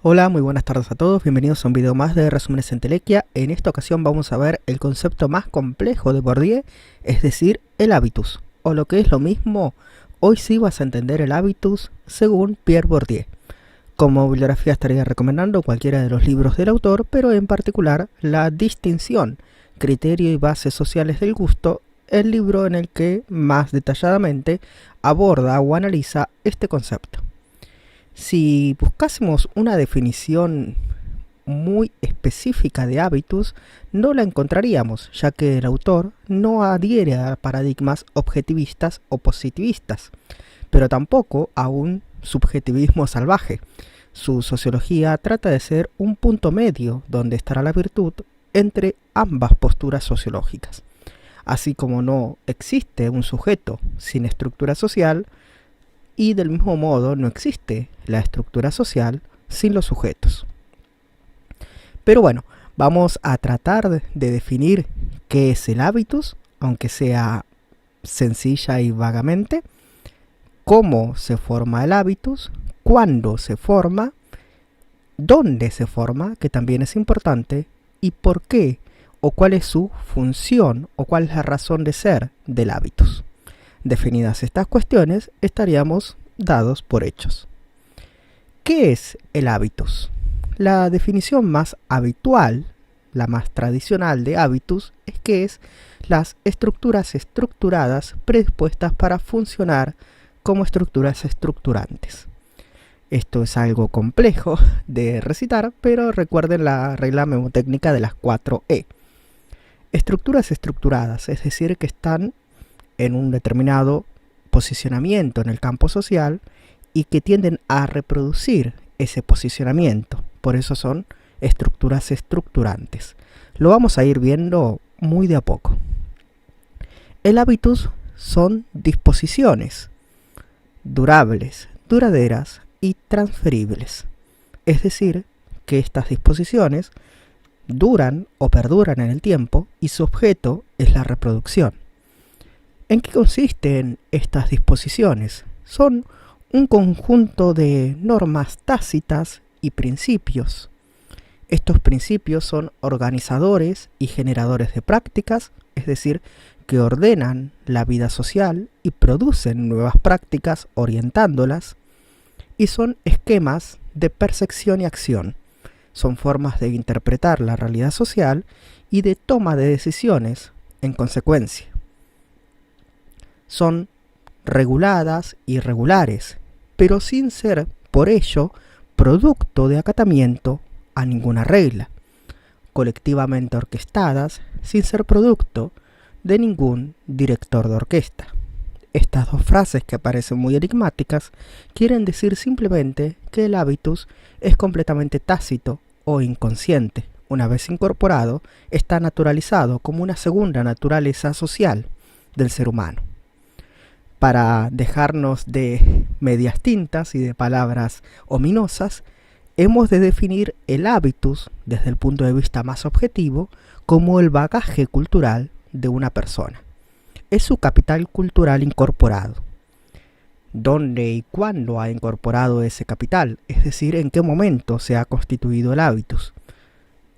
Hola, muy buenas tardes a todos, bienvenidos a un video más de Resúmenes en Telequia. En esta ocasión vamos a ver el concepto más complejo de Bourdieu, es decir, el hábitus, o lo que es lo mismo, hoy sí vas a entender el hábitus según Pierre Bourdieu. Como bibliografía estaría recomendando cualquiera de los libros del autor, pero en particular La distinción, criterio y bases sociales del gusto, el libro en el que más detalladamente aborda o analiza este concepto. Si buscásemos una definición muy específica de hábitus, no la encontraríamos, ya que el autor no adhiere a paradigmas objetivistas o positivistas, pero tampoco a un subjetivismo salvaje. Su sociología trata de ser un punto medio donde estará la virtud entre ambas posturas sociológicas. Así como no existe un sujeto sin estructura social, y del mismo modo no existe la estructura social sin los sujetos. Pero bueno, vamos a tratar de definir qué es el hábitus, aunque sea sencilla y vagamente, cómo se forma el hábitus, cuándo se forma, dónde se forma, que también es importante, y por qué, o cuál es su función, o cuál es la razón de ser del hábitus. Definidas estas cuestiones, estaríamos dados por hechos. ¿Qué es el hábitus? La definición más habitual, la más tradicional de hábitus, es que es las estructuras estructuradas predispuestas para funcionar como estructuras estructurantes. Esto es algo complejo de recitar, pero recuerden la regla mnemotécnica de las 4E. Estructuras estructuradas, es decir, que están en un determinado posicionamiento en el campo social y que tienden a reproducir ese posicionamiento. Por eso son estructuras estructurantes. Lo vamos a ir viendo muy de a poco. El hábitus son disposiciones durables, duraderas y transferibles. Es decir, que estas disposiciones duran o perduran en el tiempo y su objeto es la reproducción. ¿En qué consisten estas disposiciones? Son un conjunto de normas tácitas y principios. Estos principios son organizadores y generadores de prácticas, es decir, que ordenan la vida social y producen nuevas prácticas orientándolas, y son esquemas de percepción y acción. Son formas de interpretar la realidad social y de toma de decisiones en consecuencia. Son reguladas y regulares, pero sin ser, por ello, producto de acatamiento a ninguna regla, colectivamente orquestadas, sin ser producto de ningún director de orquesta. Estas dos frases, que parecen muy enigmáticas, quieren decir simplemente que el hábitus es completamente tácito o inconsciente. Una vez incorporado, está naturalizado como una segunda naturaleza social del ser humano. Para dejarnos de medias tintas y de palabras ominosas, hemos de definir el hábitus desde el punto de vista más objetivo como el bagaje cultural de una persona. Es su capital cultural incorporado. ¿Dónde y cuándo ha incorporado ese capital? Es decir, ¿en qué momento se ha constituido el hábitus?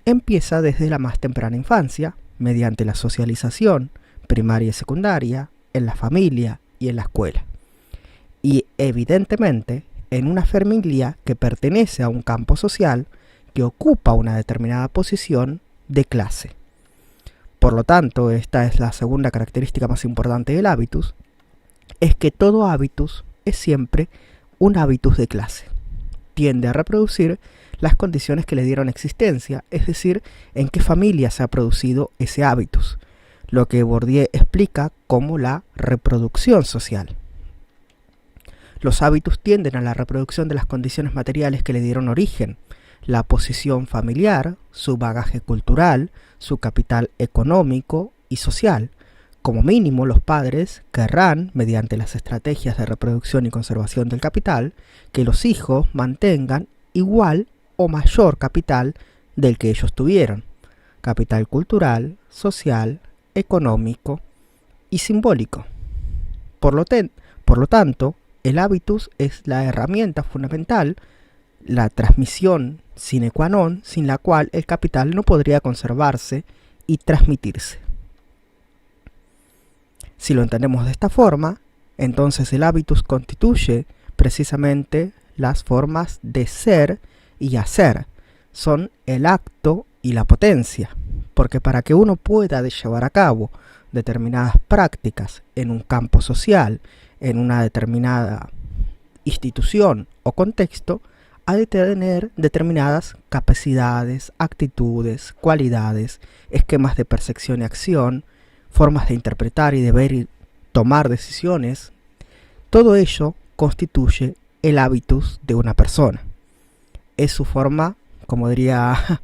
Empieza desde la más temprana infancia, mediante la socialización primaria y secundaria, en la familia y en la escuela. Y evidentemente en una familia que pertenece a un campo social que ocupa una determinada posición de clase. Por lo tanto, esta es la segunda característica más importante del hábitus, es que todo hábitus es siempre un hábitus de clase. Tiende a reproducir las condiciones que le dieron existencia, es decir, en qué familia se ha producido ese hábitus, lo que Bourdieu explica como la reproducción social. Los hábitus tienden a la reproducción de las condiciones materiales que le dieron origen, la posición familiar, su bagaje cultural, su capital económico y social. Como mínimo, los padres querrán, mediante las estrategias de reproducción y conservación del capital, que los hijos mantengan igual o mayor capital del que ellos tuvieron. Capital cultural, social, económico y simbólico. Por lo tanto, el hábitus es la herramienta fundamental la transmisión sine qua non, sin la cual el capital no podría conservarse y transmitirse. Si lo entendemos de esta forma, entonces el hábitus constituye precisamente las formas de ser y hacer. Son el acto y la potencia, porque para que uno pueda llevar a cabo determinadas prácticas en un campo social, en una determinada institución o contexto, ha de tener determinadas capacidades, actitudes, cualidades, esquemas de percepción y acción, formas de interpretar y de ver y tomar decisiones. Todo ello constituye el hábitus de una persona. Es su forma, como diría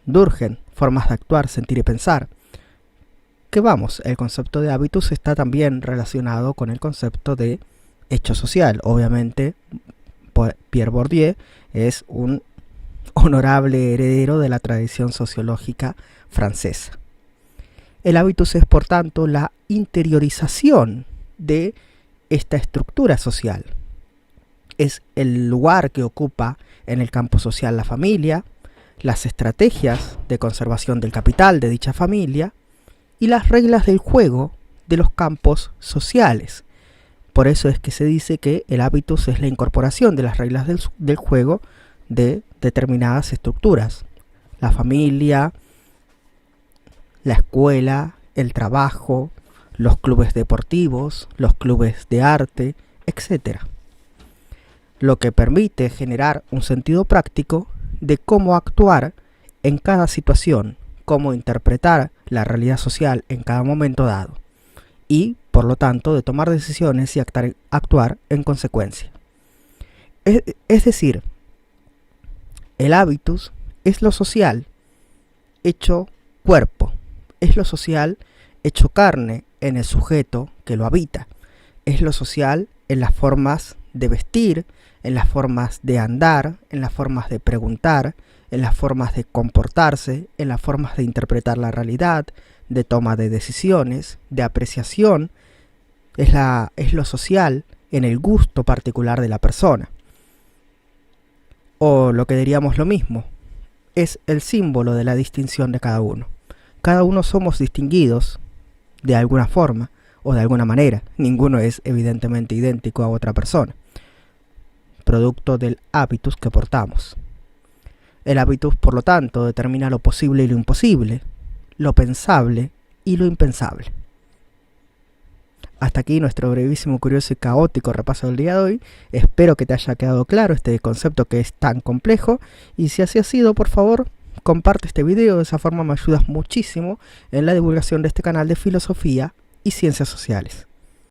Durkheim, formas de actuar, sentir y pensar. Que vamos, el concepto de hábitus está también relacionado con el concepto de hecho social. Obviamente, Pierre Bourdieu es un honorable heredero de la tradición sociológica francesa. El hábitus es, por tanto, la interiorización de esta estructura social. Es el lugar que ocupa en el campo social la familia, las estrategias de conservación del capital de dicha familia y las reglas del juego de los campos sociales. Por eso es que se dice que el hábitus es la incorporación de las reglas del juego de determinadas estructuras. La familia, la escuela, el trabajo, los clubes deportivos, los clubes de arte, etc. Lo que permite generar un sentido práctico de cómo actuar en cada situación, cómo interpretar la realidad social en cada momento dado y, por lo tanto, de tomar decisiones y actuar en consecuencia. Es decir, el hábitus es lo social hecho cuerpo, es lo social hecho carne en el sujeto que lo habita, es lo social en las formas de vestir, en las formas de andar, en las formas de preguntar, en las formas de comportarse, en las formas de interpretar la realidad, de toma de decisiones, de apreciación. Es lo social en el gusto particular de la persona. O lo que diríamos lo mismo, es el símbolo de la distinción de cada uno. Cada uno somos distinguidos de alguna forma o de alguna manera. Ninguno es evidentemente idéntico a otra persona, producto del hábitus que portamos. El hábitus, por lo tanto, determina lo posible y lo imposible, lo pensable y lo impensable. Hasta aquí nuestro brevísimo, curioso y caótico repaso del día de hoy. Espero que te haya quedado claro este concepto que es tan complejo, y si así ha sido, por favor, comparte este video. De esa forma me ayudas muchísimo en la divulgación de este canal de filosofía y ciencias sociales.